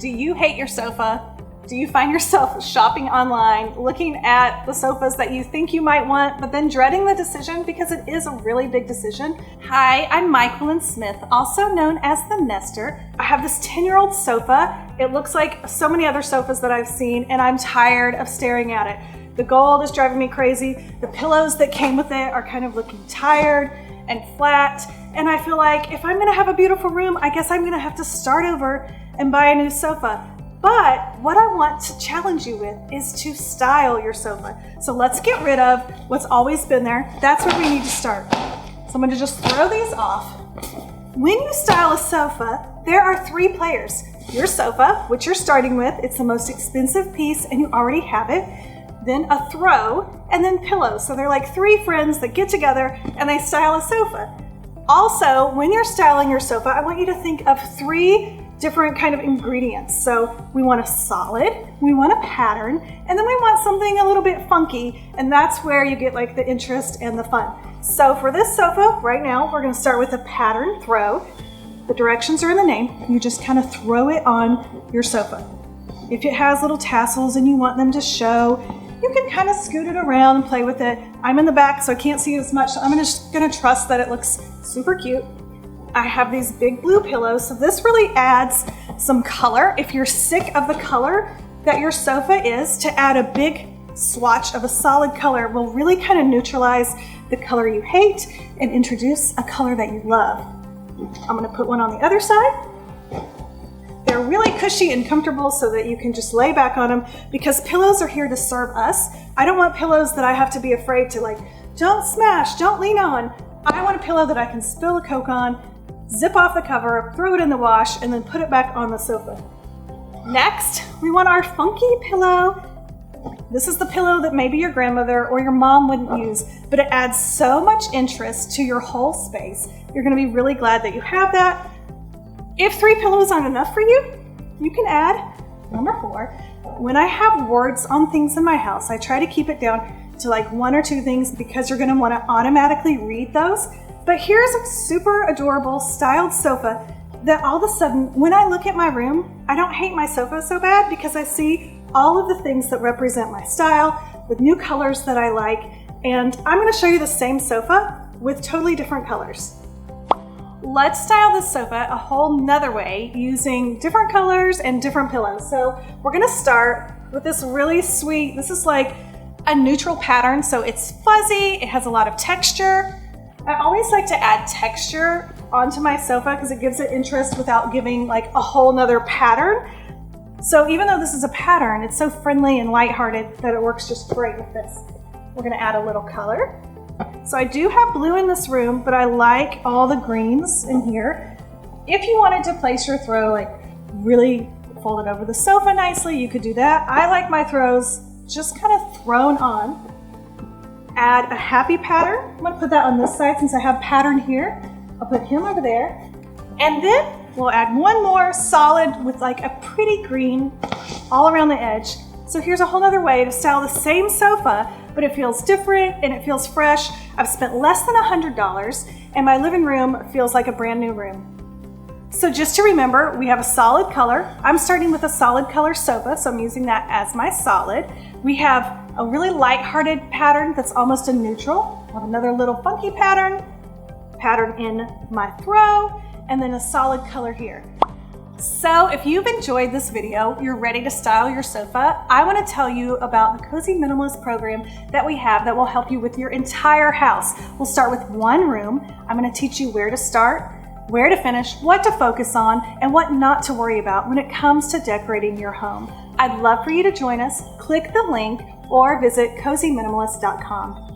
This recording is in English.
Do you hate your sofa? Do you find yourself shopping online, looking at the sofas that you think you might want, but then dreading the decision because it is a really big decision? Hi, I'm Michael Smith, also known as the Nester. I have this 10-year-old sofa. It looks like so many other sofas that I've seen, and I'm tired of staring at it. The gold is driving me crazy. The pillows that came with it are kind of looking tired and flat, and I feel like if I'm gonna have a beautiful room, I guess I'm gonna have to start over and buy a new sofa. But what I want to challenge you with is to style your sofa. So let's get rid of what's always been there. That's where we need to start. So I'm going to just throw these off. When you style a sofa, there are 3 players. Your sofa, which you're starting with, it's the most expensive piece and you already have it. Then a throw, and then pillows. So they're like 3 friends that get together and they style a sofa. Also, when you're styling your sofa, I want you to think of 3 different kind of ingredients. So we want a solid, we want a pattern, and then we want something a little bit funky, and that's where you get like the interest and the fun. So for this sofa right now, we're going to start with a pattern throw. The directions are in the name. You just kind of throw it on your sofa. If it has little tassels and you want them to show, you can kind of scoot it around and play with it. I'm in the back, so I can't see it as much, so I'm just going to trust that it looks super cute. I have these big blue pillows, so this really adds some color. If you're sick of the color that your sofa is, to add a big swatch of a solid color will really kind of neutralize the color you hate and introduce a color that you love. I'm gonna put one on the other side. They're really cushy and comfortable so that you can just lay back on them, because pillows are here to serve us. I don't want pillows that I have to be afraid to like, don't smash, don't lean on. I want a pillow that I can spill a Coke on, zip off the cover, throw it in the wash, and then put it back on the sofa. Next, we want our funky pillow. This is the pillow that maybe your grandmother or your mom wouldn't use, but it adds so much interest to your whole space. You're gonna be really glad that you have that. If 3 pillows aren't enough for you, you can add number 4. When I have words on things in my house, I try to keep it down to like 1 or 2 things, because you're gonna wanna automatically read those. But here's a super adorable styled sofa that all of a sudden, when I look at my room, I don't hate my sofa so bad, because I see all of the things that represent my style with new colors that I like. And I'm gonna show you the same sofa with totally different colors. Let's style this sofa a whole nother way using different colors and different pillows. So we're gonna start with this really sweet, this is like a neutral pattern. So it's fuzzy, it has a lot of texture. I always like to add texture onto my sofa because it gives it interest without giving like a whole nother pattern. So even though this is a pattern, it's so friendly and lighthearted that it works just great with this. We're gonna add a little color. So I do have blue in this room, but I like all the greens in here. If you wanted to place your throw like really folded over the sofa nicely, you could do that. I like my throws just kind of thrown on. Add a happy pattern. I'm gonna put that on this side since I have pattern here. I'll put him over there. And then we'll add one more solid with like a pretty green all around the edge. So here's a whole other way to style the same sofa, but it feels different and it feels fresh. I've spent less than $100 and my living room feels like a brand new room. So just to remember, we have a solid color. I'm starting with a solid color sofa, so I'm using that as my solid. We have a really light-hearted pattern that's almost a neutral. I have another little funky pattern in my throw, and then a solid color here. So if you've enjoyed this video, you're ready to style your sofa, I want to tell you about the Cozy Minimalist program that we have that will help you with your entire house. We'll start with one room. I'm going to teach you where to start, where to finish, what to focus on, and what not to worry about when it comes to decorating your home. I'd love for you to join us. Click the link or visit cozyminimalist.com.